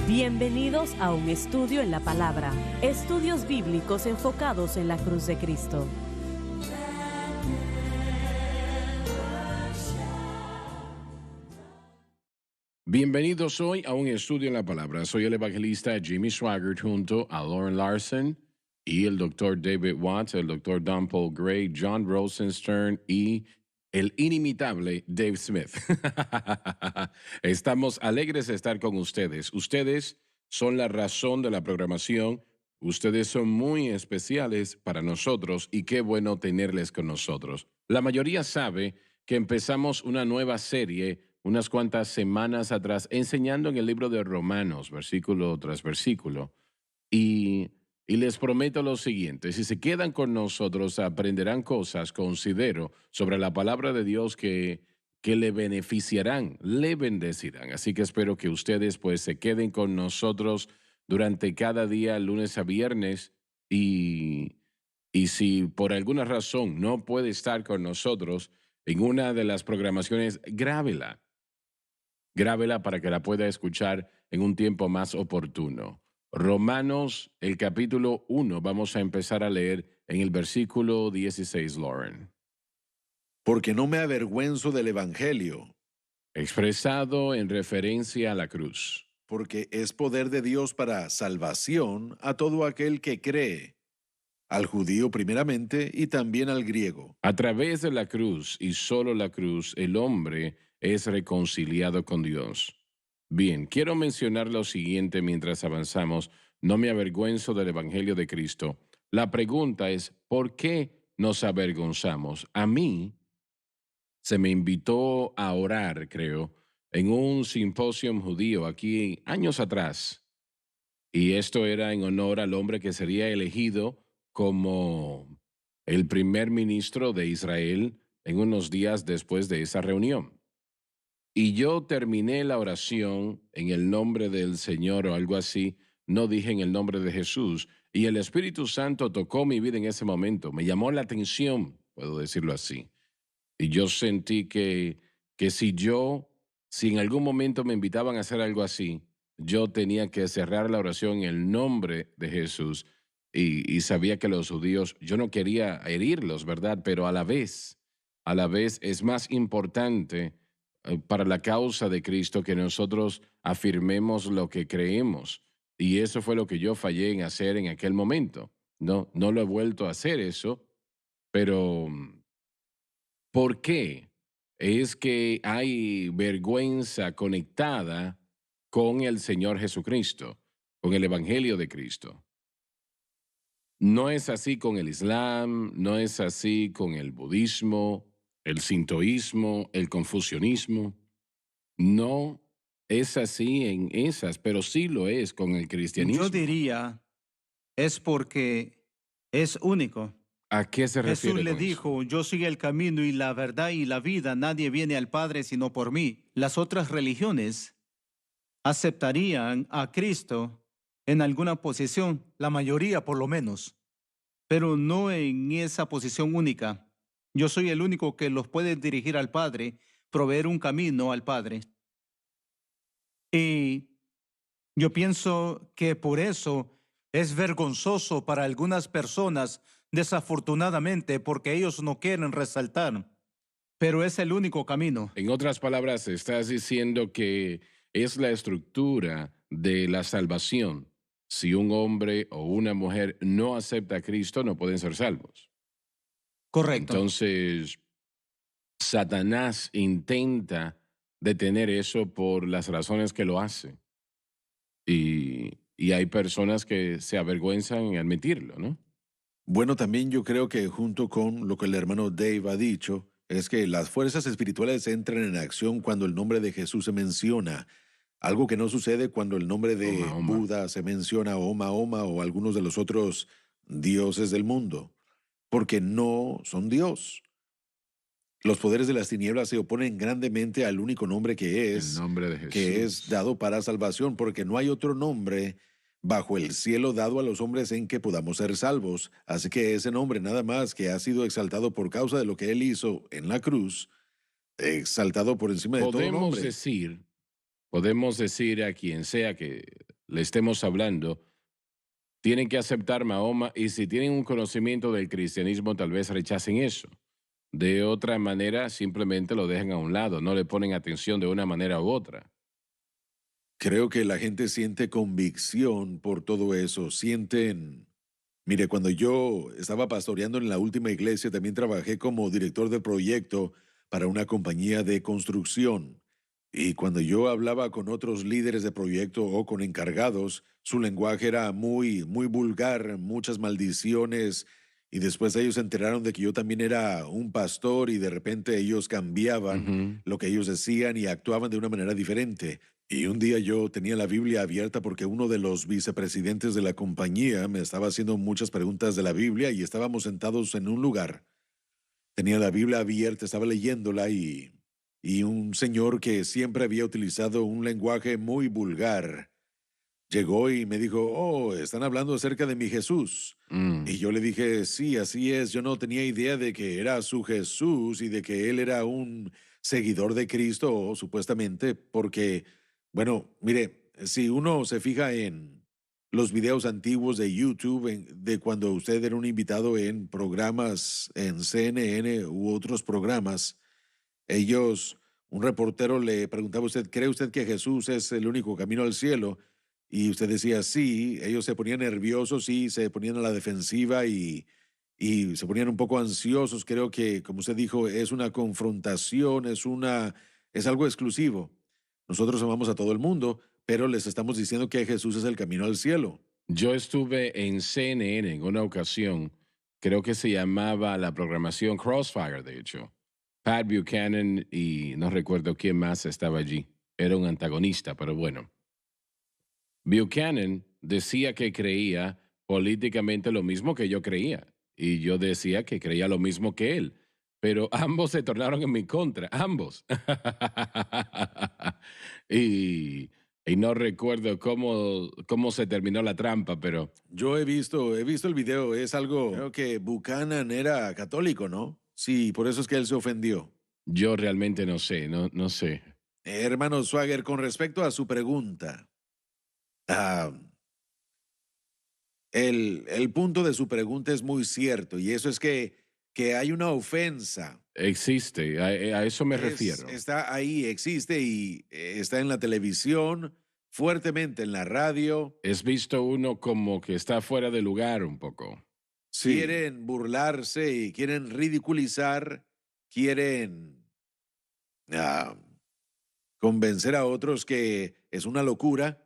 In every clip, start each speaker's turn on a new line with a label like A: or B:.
A: Bienvenidos a un estudio en la palabra. Estudios bíblicos enfocados en la cruz de Cristo.
B: Bienvenidos hoy a un estudio en la palabra. Soy el evangelista Jimmy Swaggart junto a Lauren Larson y el doctor David Watts, el doctor Don Paul Gray, John Rosenstern y el inimitable Dave Smith. Estamos alegres de estar con ustedes. Ustedes son la razón de la programación. Ustedes son muy especiales para nosotros y qué bueno tenerles con nosotros. La mayoría sabe que empezamos una nueva serie unas cuantas semanas atrás enseñando en el libro de Romanos, versículo tras versículo. Y les prometo lo siguiente, si se quedan con nosotros aprenderán cosas, considero, sobre la palabra de Dios que le beneficiarán, le bendecirán. Así que espero que ustedes pues se queden con nosotros durante cada día, lunes a viernes, y si por alguna razón no puede estar con nosotros en una de las programaciones, grábela. Grábela para que la pueda escuchar en un tiempo más oportuno. Romanos, el capítulo 1, vamos a empezar a leer en el versículo 16, Lauren.
C: Porque no me avergüenzo del Evangelio,
B: Expresado en referencia a la cruz.
C: porque es poder de Dios para salvación a todo aquel que cree, al judío primeramente y también al griego.
B: A través de la cruz y solo la cruz, el hombre es reconciliado con Dios. Bien, quiero mencionar lo siguiente mientras avanzamos. No me avergüenzo del Evangelio de Cristo. La pregunta es, ¿por qué nos avergonzamos? A mí se me invitó a orar, creo, en un simposio judío aquí años atrás. Y esto era en honor al hombre que sería elegido como el primer ministro de Israel en unos días después de esa reunión. Y yo terminé la oración en el nombre del Señor o algo así, no dije en el nombre de Jesús, y el Espíritu Santo tocó mi vida en ese momento, me llamó la atención, puedo decirlo así. Y yo sentí que si en algún momento me invitaban a hacer algo así, yo tenía que cerrar la oración en el nombre de Jesús. Y sabía que los judíos, yo no quería herirlos, ¿verdad? Pero a la vez es más importante para la causa de Cristo que nosotros afirmemos lo que creemos. Y eso fue lo que yo fallé en hacer en aquel momento. No lo he vuelto a hacer eso, pero ¿por qué? Es que hay vergüenza conectada con el Señor Jesucristo, con el Evangelio de Cristo. No es así con el Islam, no es así con el budismo, el sintoísmo, el confucianismo. No es así en esas, pero sí lo es con el cristianismo.
D: Yo diría, es porque es único.
B: ¿A qué se refiere
D: Jesús le
B: con eso?
D: dijo, yo soy el camino y la verdad y la vida, nadie viene al Padre sino por mí. Las otras religiones aceptarían a Cristo en alguna posición, la mayoría por lo menos, pero no en esa posición única. Yo soy el único que los puede dirigir al Padre, proveer un camino al Padre. Y yo pienso que por eso es vergonzoso para algunas personas, desafortunadamente, porque ellos no quieren resaltar, pero es el único camino.
B: En otras palabras, estás diciendo que es la estructura de la salvación. Si un hombre o una mujer no acepta a Cristo, no pueden ser salvos.
D: Correcto.
B: Entonces, Satanás intenta detener eso por las razones que lo hace. Y hay personas que se avergüenzan en admitirlo, ¿no?
C: Bueno, también yo creo que junto con lo que el hermano Dave ha dicho, es que las fuerzas espirituales entran en acción cuando el nombre de Jesús se menciona, algo que no sucede cuando el nombre de
B: Mahoma.
C: Buda se menciona o Mahoma o algunos de los otros dioses del mundo, porque no son Dios. Los poderes de las tinieblas se oponen grandemente al único nombre
B: El nombre de Jesús.
C: que es dado para salvación, porque no hay otro nombre bajo el cielo dado a los hombres en que podamos ser salvos. Así que ese nombre nada más que ha sido exaltado por causa de lo que Él hizo en la cruz, exaltado por encima de todo nombre.
B: Podemos decir a quien sea que le estemos hablando, tienen que aceptar Mahoma y si tienen un conocimiento del cristianismo, tal vez rechacen eso. De otra manera, simplemente lo dejan a un lado, no le ponen atención de una manera u otra.
C: Creo que la gente siente convicción por todo eso, sienten... Mire, cuando yo estaba pastoreando en la última iglesia, también trabajé como director de proyecto para una compañía de construcción. Y cuando yo hablaba con otros líderes de proyecto o con encargados, su lenguaje era muy vulgar, muchas maldiciones. Y después ellos se enteraron de que yo también era un pastor y de repente ellos cambiaban
B: Ujú.
C: lo que ellos decían y actuaban de una manera diferente. Y un día yo tenía la Biblia abierta porque uno de los vicepresidentes de la compañía me estaba haciendo muchas preguntas de la Biblia y estábamos sentados en un lugar. Tenía la Biblia abierta, estaba leyéndola y un señor que siempre había utilizado un lenguaje muy vulgar llegó y me dijo, oh, están hablando acerca de mi Jesús. Y
B: Mm.
C: yo le dije, sí, así es, yo no tenía idea de que era su Jesús y de que él era un seguidor de Cristo, supuestamente, porque, bueno, mire, si uno se fija en los videos antiguos de YouTube, de cuando usted era un invitado en programas en CNN u otros programas, ellos, un reportero le preguntaba a usted, ¿cree usted que Jesús es el único camino al cielo? Y usted decía, sí, ellos se ponían nerviosos y se ponían a la defensiva y se ponían un poco ansiosos. Creo que, como usted dijo, es una confrontación, es algo exclusivo. Nosotros amamos a todo el mundo, pero les estamos diciendo que Jesús es el camino al cielo.
B: Yo estuve en CNN en una ocasión, creo que se llamaba la programación Crossfire, de hecho. Pat Buchanan y no recuerdo quién más estaba allí. Era un antagonista, pero bueno. Buchanan decía que creía políticamente lo mismo que yo creía y yo decía que creía lo mismo que él, pero ambos se tornaron en mi contra, ambos. y, y no recuerdo cómo se terminó la trampa, pero
C: Yo he visto el video, es algo, creo que Buchanan era católico, ¿no? Sí, por eso es que él se ofendió.
B: yo realmente no sé, no sé.
C: Hermano Swagger, con respecto a su pregunta, ah, el punto de su pregunta es muy cierto y eso es que hay una ofensa.
B: Existe, a eso me refiero.
C: Está ahí, existe y está en la televisión, fuertemente en la radio.
B: Es visto uno como que está fuera de lugar un poco.
C: Sí. Quieren burlarse y quieren ridiculizar, quieren ah, convencer a otros que es una locura,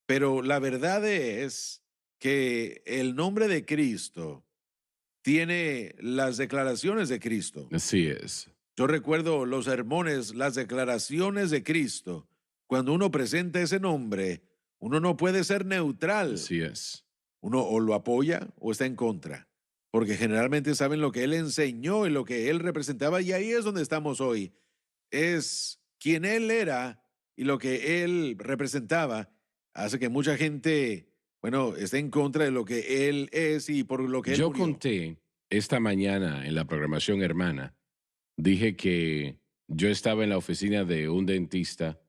C: pero la verdad es que el nombre de Cristo tiene las declaraciones de Cristo.
B: Así es.
C: Yo recuerdo los sermones, las declaraciones de Cristo. Cuando uno presenta ese nombre, uno no puede ser neutral.
B: Así es.
C: Uno o lo apoya o está en contra, porque generalmente saben lo que él enseñó y lo que él representaba y ahí es donde estamos hoy. Es quien él era y lo que él representaba hace que mucha gente, bueno, esté en contra de lo que él es y por lo que él
B: Yo
C: murió.
B: conté esta mañana en la programación hermana, dije que yo estaba en la oficina de un dentista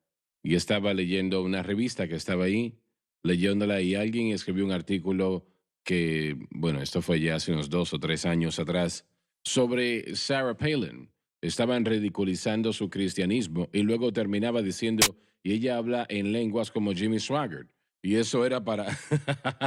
B: y estaba leyendo una revista que estaba ahí, leyéndola y alguien escribió un artículo que, bueno, esto fue ya hace unos 2 o 3 años atrás, sobre Sarah Palin. Estaban ridiculizando su cristianismo y luego terminaba diciendo, y ella habla en lenguas como Jimmy Swaggart. Y eso era para,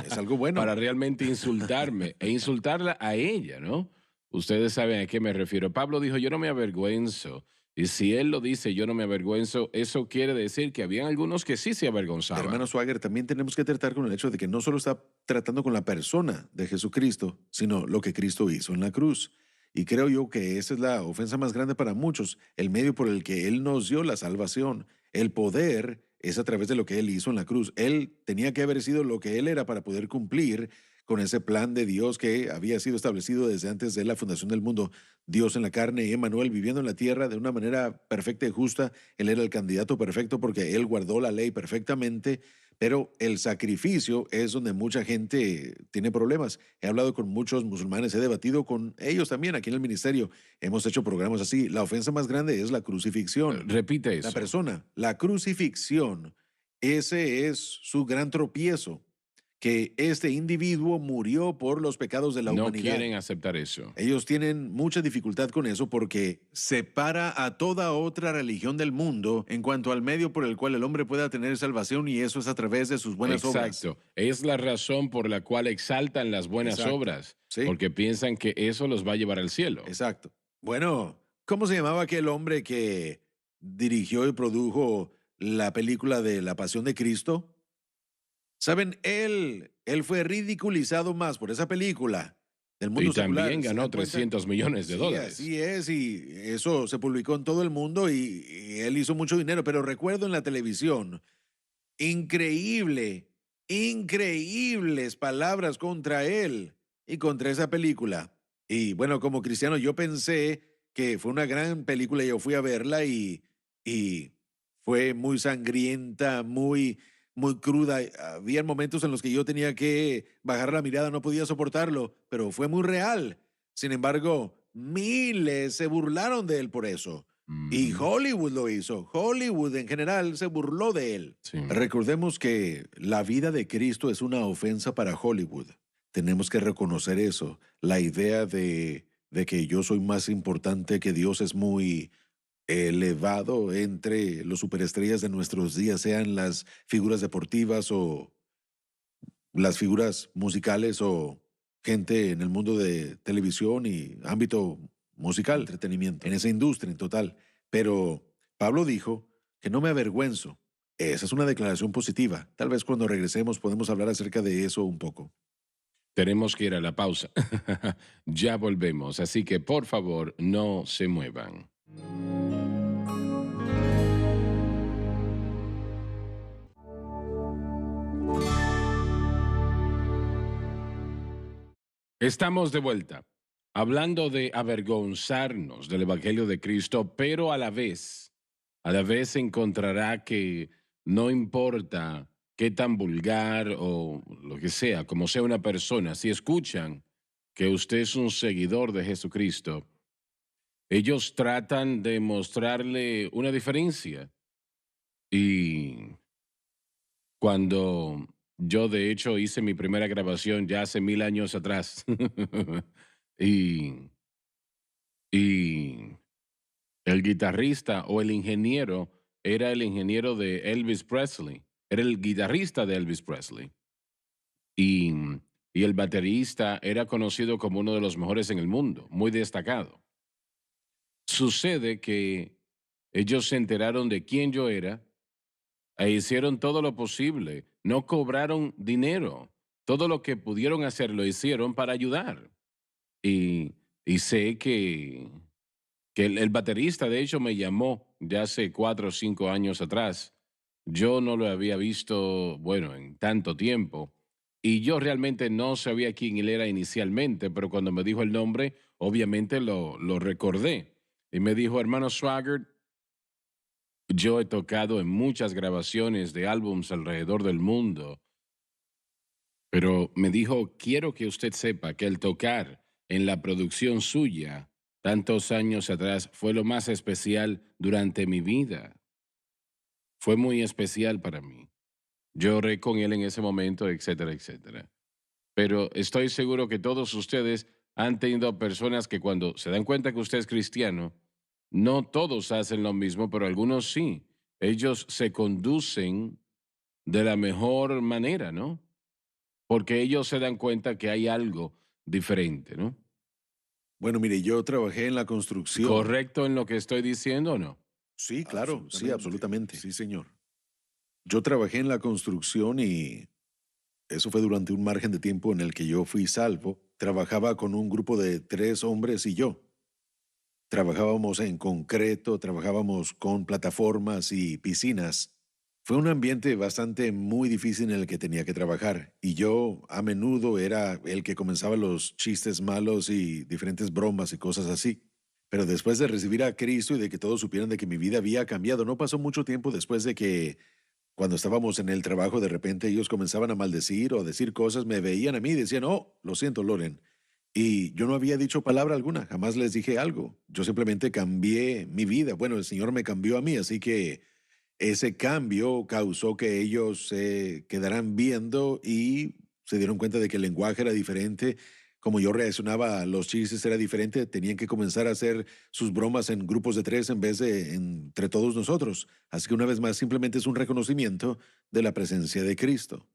C: Es algo bueno.
B: para realmente insultarme e insultarla a ella, ¿no? Ustedes saben a qué me refiero. Pablo dijo, yo no me avergüenzo. Y si él lo dice, yo no me avergüenzo, eso quiere decir que habían algunos que sí se avergonzaban.
C: Hermano Swagger, también tenemos que tratar con el hecho de que no solo está tratando con la persona de Jesucristo, sino lo que Cristo hizo en la cruz. Y creo yo que esa es la ofensa más grande para muchos, el medio por el que Él nos dio la salvación. El poder es a través de lo que Él hizo en la cruz. Él tenía que haber sido lo que Él era para poder cumplir con ese plan de Dios que había sido establecido desde antes de la fundación del mundo. Dios en la carne y Emmanuel viviendo en la tierra de una manera perfecta y justa. Él era el candidato perfecto porque Él guardó la ley perfectamente, pero el sacrificio es donde mucha gente tiene problemas. He hablado con muchos musulmanes, he debatido con ellos también aquí en el ministerio. Hemos hecho programas así. La ofensa más grande es la crucifixión.
B: Repite
C: La
B: eso.
C: persona, la crucifixión Ese es su gran tropiezo, que este individuo murió por los pecados de la
B: No
C: humanidad.
B: quieren aceptar eso.
C: Ellos tienen mucha dificultad con eso porque separa a toda otra religión del mundo en cuanto al medio por el cual el hombre pueda tener salvación, y eso es a través de sus buenas obras.
B: Exacto. Es la razón por la cual exaltan las buenas
C: Exacto.
B: obras,
C: Sí.
B: porque piensan que eso los va a llevar al cielo.
C: Exacto. Bueno, ¿cómo se llamaba aquel hombre que dirigió y produjo la película de La Pasión de Cristo? Saben, él fue ridiculizado más por esa película del mundo
B: Y
C: secular.
B: también
C: ¿Se
B: ganó
C: dan cuenta?
B: 300 millones de
C: Sí,
B: dólares.
C: así es, y eso se publicó en todo el mundo y él hizo mucho dinero, pero recuerdo en la televisión, increíbles palabras contra él y contra esa película. Y bueno, como cristiano yo pensé que fue una gran película, yo fui a verla y fue muy sangrienta, muy cruda. Había momentos en los que yo tenía que bajar la mirada, no podía soportarlo, pero fue muy real. Sin embargo, miles se burlaron de él por eso. Y
B: Mm,
C: Hollywood lo hizo. Hollywood en general se burló de él.
B: sí.
C: Recordemos que la vida de Cristo es una ofensa para Hollywood. Tenemos que reconocer eso. La idea de que yo soy más importante que Dios es muy elevado entre los superestrellas de nuestros días, sean las figuras deportivas o las figuras musicales o gente en el mundo de televisión y ámbito musical, entretenimiento, en esa industria en total. Pero Pablo dijo que no me avergüenzo. Esa es una declaración positiva. Tal vez cuando regresemos podemos hablar acerca de eso un poco.
B: Tenemos que ir a la pausa. Ya volvemos, así que por favor no se muevan. Estamos de vuelta, hablando de avergonzarnos del Evangelio de Cristo, pero a la vez encontrará que no importa qué tan vulgar o lo que sea, como sea una persona, si escuchan que usted es un seguidor de Jesucristo, ellos tratan de mostrarle una diferencia. Y cuando yo de hecho hice mi primera grabación ya hace 1000 años atrás, y, y el guitarrista o el ingeniero era el ingeniero de Elvis Presley, era el guitarrista de Elvis Presley. Y, y el baterista era conocido como uno de los mejores en el mundo, muy destacado. Sucede que ellos se enteraron de quién yo era e hicieron todo lo posible, no cobraron dinero, todo lo que pudieron hacer lo hicieron para ayudar. Y, y sé que el baterista, de hecho, me llamó ya hace 4 o 5 años atrás. Yo no lo había visto, bueno, en tanto tiempo. Y yo realmente no sabía quién él era inicialmente, pero cuando me dijo el nombre, obviamente lo recordé. Y me dijo, hermano Swaggart, yo he tocado en muchas grabaciones de álbums alrededor del mundo, pero me dijo, quiero que usted sepa que el tocar en la producción suya tantos años atrás fue lo más especial durante mi vida. Fue muy especial para mí. Lloré con él en ese momento, etcétera, etcétera. Pero estoy seguro que todos ustedes han tenido personas que cuando se dan cuenta que usted es cristiano, no todos hacen lo mismo, pero algunos sí. Ellos se conducen de la mejor manera, ¿no? Porque ellos se dan cuenta que hay algo diferente, ¿no?
C: Bueno, mire, yo trabajé en la construcción.
B: ¿Correcto en lo que estoy diciendo o no?
C: Sí, claro, sí, absolutamente. Sí, señor. Yo trabajé en la construcción y eso fue durante un margen de tiempo en el que yo fui salvo. Trabajaba con un grupo de 3 hombres y yo. Trabajábamos en concreto, trabajábamos con plataformas y piscinas. Fue un ambiente bastante muy difícil en el que tenía que trabajar y yo a menudo era el que comenzaba los chistes malos y diferentes bromas y cosas así. Pero después de recibir a Cristo y de que todos supieran de que mi vida había cambiado, no pasó mucho tiempo después de que cuando estábamos en el trabajo de repente ellos comenzaban a maldecir o a decir cosas, me veían a mí y decían, oh, lo siento, Loren. Y yo no había dicho palabra alguna, jamás les dije algo. Yo simplemente cambié mi vida. Bueno, el Señor me cambió a mí, así que ese cambio causó que ellos se quedaran viendo y se dieron cuenta de que el lenguaje era diferente. Como yo reaccionaba a los chistes era diferente, tenían que comenzar a hacer sus bromas en grupos de tres en vez de entre todos nosotros. Así que una vez más, simplemente es un reconocimiento de la presencia de Cristo.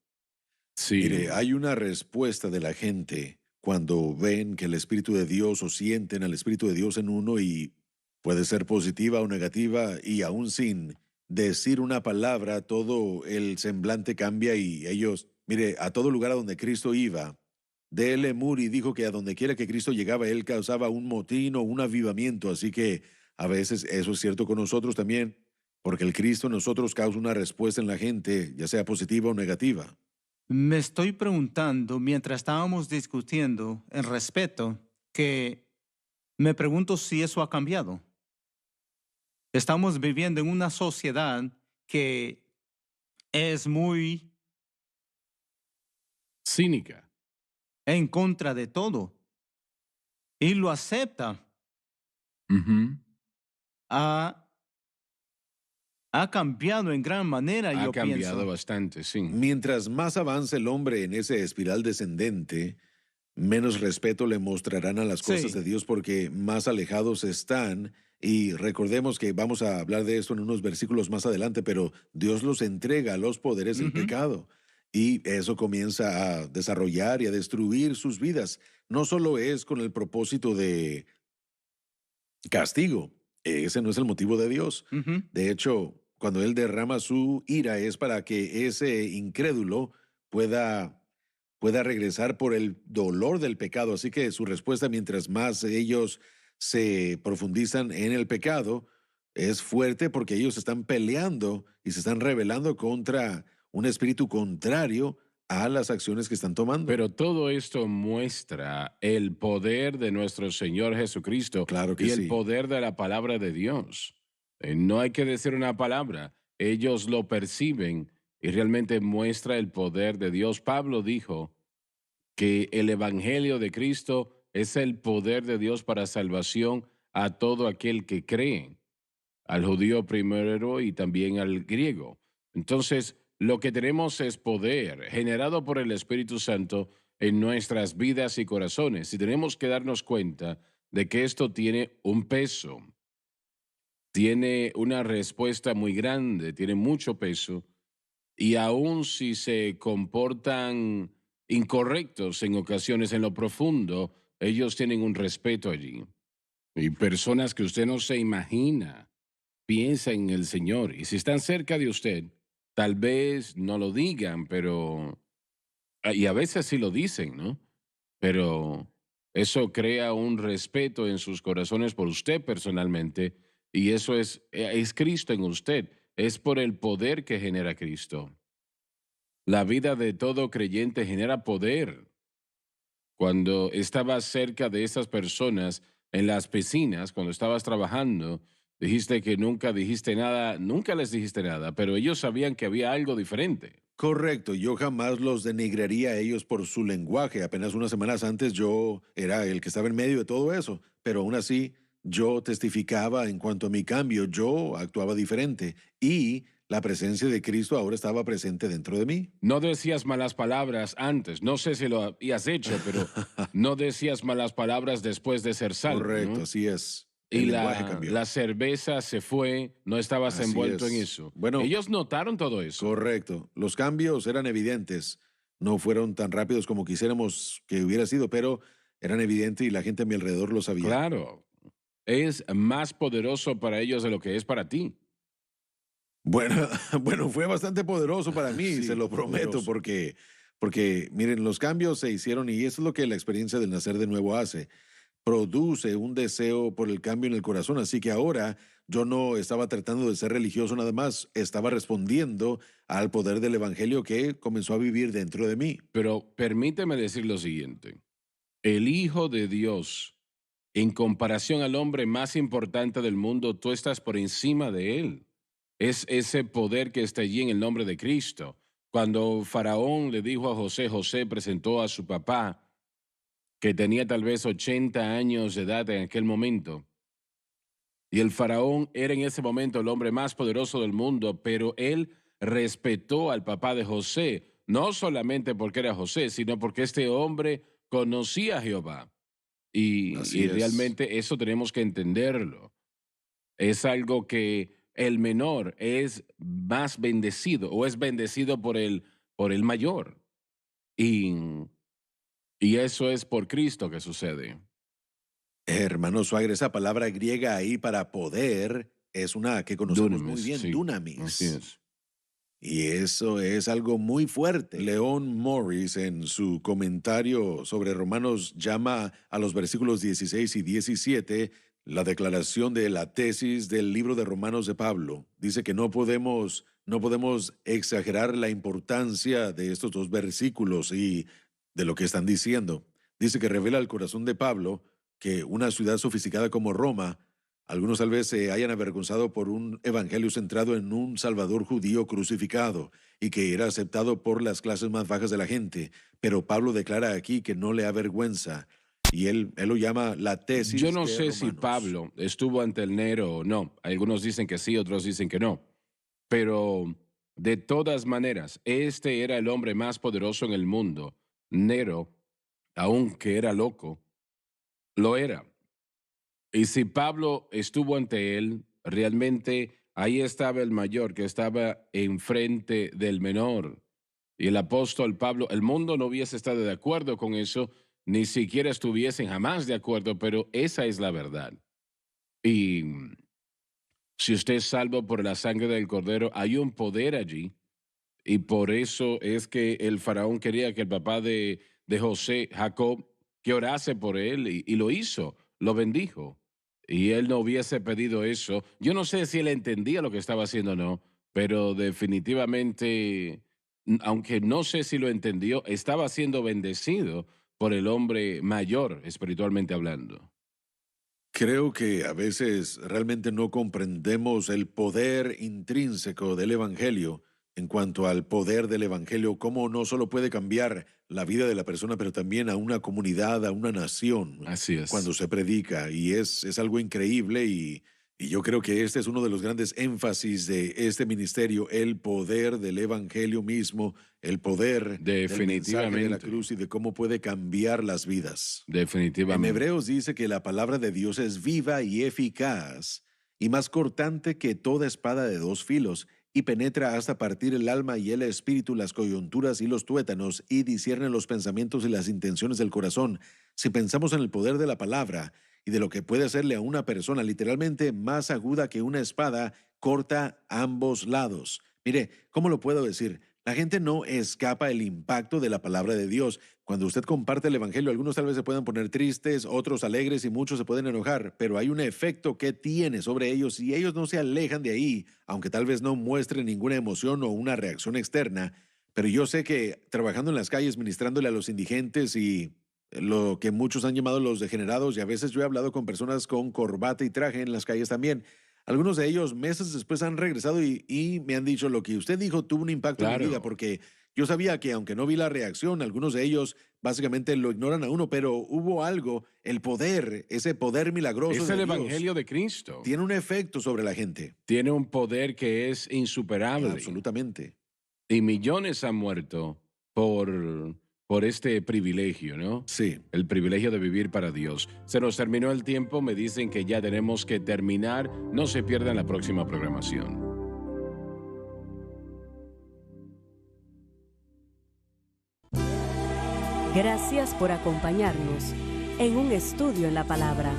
B: Sí,
C: Mire, hay una respuesta de la gente cuando ven que el Espíritu de Dios o sienten al Espíritu de Dios en uno y puede ser positiva o negativa y aún sin decir una palabra, todo el semblante cambia y ellos, mire, a todo lugar a donde Cristo iba, D.L. Moody dijo que a donde quiera que Cristo llegaba, él causaba un motín o un avivamiento, así que a veces eso es cierto con nosotros también, porque el Cristo en nosotros causa una respuesta en la gente, ya sea positiva o negativa.
D: Me estoy preguntando, mientras estábamos discutiendo en respeto, que me pregunto si eso ha cambiado. Estamos viviendo en una sociedad que es muy
B: cínica.
D: en contra de todo y lo acepta.
B: Ujú.
D: Ha, ha cambiado en gran manera,
B: Ha
D: yo
B: cambiado
D: pienso.
B: bastante, sí.
C: Mientras más avance el hombre en ese espiral descendente, menos respeto le mostrarán a las cosas de
D: Sí.
C: Dios porque más alejados están. Y recordemos que vamos a hablar de esto en unos versículos más adelante, pero Dios los entrega a los poderes del
D: Ujú.
C: pecado. Y eso comienza a desarrollar y a destruir sus vidas. No solo es con el propósito de castigo, ese no es el motivo de Dios.
D: Ujú.
C: De hecho, cuando Él derrama su ira es para que ese incrédulo pueda regresar por el dolor del pecado. Así que su respuesta, mientras más ellos se profundizan en el pecado, es fuerte porque ellos están peleando y se están rebelando contra un espíritu contrario a las acciones que están tomando.
B: Pero todo esto muestra el poder de nuestro Señor Jesucristo
C: Claro que
B: y el
C: sí.
B: poder de la palabra de Dios. No hay que decir una palabra, ellos lo perciben y realmente muestra el poder de Dios. Pablo dijo que el Evangelio de Cristo es el poder de Dios para salvación a todo aquel que cree, al judío primero y también al griego. Entonces, lo que tenemos es poder generado por el Espíritu Santo en nuestras vidas y corazones. Y tenemos que darnos cuenta de que esto tiene un peso, tiene una respuesta muy grande, tiene mucho peso. Y aun si se comportan incorrectos en ocasiones en lo profundo, ellos tienen un respeto allí. Y personas que usted no se imagina piensa en el Señor. Y si están cerca de usted, tal vez no lo digan, pero... Y a veces sí lo dicen, ¿no? Pero eso crea un respeto en sus corazones por usted personalmente. Y eso es Cristo en usted. Es por el poder que genera Cristo. La vida de todo creyente genera poder. Cuando estabas cerca de esas personas en las piscinas, cuando estabas trabajando, dijiste que nunca dijiste nada, nunca les dijiste nada, pero ellos sabían que había algo diferente.
C: Correcto, yo jamás los denigraría a ellos por su lenguaje. Apenas unas semanas antes yo era el que estaba en medio de todo eso, pero aún así yo testificaba en cuanto a mi cambio, yo actuaba diferente y la presencia de Cristo ahora estaba presente dentro de mí.
B: No decías malas palabras antes, no sé si lo habías hecho, pero no decías malas palabras después de ser salvo,
C: Correcto,
B: ¿no?
C: así es.
B: Y
C: El lenguaje
B: la
C: cambió.
B: cerveza se fue, no estabas
C: Así
B: envuelto en
C: es.
B: eso.
C: Bueno,
B: Ellos notaron todo eso.
C: correcto. Los cambios eran evidentes. No fueron tan rápidos como quisiéramos que hubiera sido, pero eran evidentes y la gente a mi alrededor lo sabía.
B: Claro, es más poderoso para ellos de lo que es para ti.
C: Bueno, bueno, fue bastante poderoso para mí, se
B: Sí,
C: lo prometo,
B: poderoso.
C: porque miren, los cambios se hicieron y eso es lo que la experiencia del nacer de nuevo hace. Produce un deseo por el cambio en el corazón. Así que ahora yo no estaba tratando de ser religioso nada más, estaba respondiendo al poder del Evangelio que comenzó a vivir dentro de mí.
B: Pero permíteme decir lo siguiente. El Hijo de Dios, en comparación al hombre más importante del mundo, tú estás por encima de él. Es ese poder que está allí en el nombre de Cristo. Cuando Faraón le dijo a José, José presentó a su papá, que tenía tal vez 80 años de edad en aquel momento, Y el faraón era en ese momento el hombre más poderoso del mundo, pero él respetó al papá de José, no solamente porque era José, sino porque este hombre conocía a Jehová.
C: Así
B: Y
C: es.
B: realmente eso tenemos que entenderlo. Es algo que el menor es más bendecido o es bendecido por el mayor. Y, y eso es por Cristo que sucede.
C: Hermano Swagger, esa palabra griega ahí para poder es una que conocemos muy
B: Dunamis,
C: bien,
B: sí, así
C: dunamis.
B: es.
C: Y eso es algo muy fuerte. León Morris, en su comentario sobre Romanos, llama a los versículos 16 y 17 la declaración de la tesis del libro de Romanos de Pablo. Dice que no podemos exagerar la importancia de estos dos versículos y de lo que están diciendo. Dice que revela el corazón de Pablo que una ciudad sofisticada como Roma, algunos tal vez se hayan avergonzado por un evangelio centrado en un Salvador judío crucificado y que era aceptado por las clases más bajas de la gente. Pero Pablo declara aquí que no le avergüenza y él lo llama la
B: Yo
C: tesis
B: no
C: de
B: sé si
C: Romanos.
B: Pablo estuvo ante el Nero o no. Algunos dicen que sí, otros dicen que no. Pero de todas maneras, este era el hombre más poderoso en el mundo. Nero, aunque era loco, lo era. Y si Pablo estuvo ante él, realmente ahí estaba el mayor que estaba enfrente del menor. Y el apóstol Pablo, el mundo no hubiese estado de acuerdo con eso, ni siquiera estuviesen jamás de acuerdo, pero esa es la verdad. Y si usted es salvo por la sangre del Cordero, hay un poder allí. Y por eso es que el faraón quería que el papá de José, Jacob, que orase por él y lo hizo, lo bendijo. Y él no hubiese pedido eso. Yo no sé si él entendía lo que estaba haciendo o no, pero definitivamente, aunque no sé si lo entendió, estaba siendo bendecido por el hombre mayor, espiritualmente hablando.
C: Creo que a veces realmente no comprendemos el poder intrínseco del Evangelio en cuanto al poder del Evangelio, cómo no solo puede cambiar la vida de la persona, pero también a una comunidad, a una nación,
B: Así
C: cuando
B: es.
C: se predica. Y es algo increíble y yo creo que este es uno de los grandes énfasis de este ministerio, el poder del Evangelio mismo, el poder del mensaje de la
B: Definitivamente.
C: cruz y de cómo puede cambiar las vidas. En
B: Definitivamente.
C: Hebreos dice que la palabra de Dios es viva y eficaz, y más cortante que toda espada de dos filos, y penetra hasta partir el alma y el espíritu, las coyunturas y los tuétanos, y discierne los pensamientos y las intenciones del corazón. Si pensamos en el poder de la palabra y de lo que puede hacerle a una persona, literalmente más aguda que una espada, corta ambos lados. Mire, ¿cómo lo puedo decir? La gente no escapa el impacto de la palabra de Dios. Cuando usted comparte el Evangelio, algunos tal vez se puedan poner tristes, otros alegres y muchos se pueden enojar, pero hay un efecto que tiene sobre ellos y ellos no se alejan de ahí, aunque tal vez no muestren ninguna emoción o una reacción externa. Pero yo sé que trabajando en las calles, ministrándole a los indigentes y lo que muchos han llamado los degenerados, y a veces yo he hablado con personas con corbata y traje en las calles también. Algunos de ellos meses después han regresado y me han dicho lo que usted dijo tuvo un impacto en mi vida
B: Claro.
C: porque yo sabía que aunque no vi la reacción, algunos de ellos básicamente lo ignoran a uno, pero hubo algo, el poder, ese poder milagroso
B: Es el
C: de Dios,
B: Evangelio de Cristo.
C: tiene un efecto sobre la gente.
B: Tiene un poder que es insuperable
C: Absolutamente.
B: y millones han muerto por este privilegio, ¿no?
C: Sí.
B: El privilegio de vivir para Dios. Se nos terminó el tiempo, me dicen que ya tenemos que terminar. No se pierdan la próxima programación.
A: Gracias por acompañarnos en un estudio en la palabra.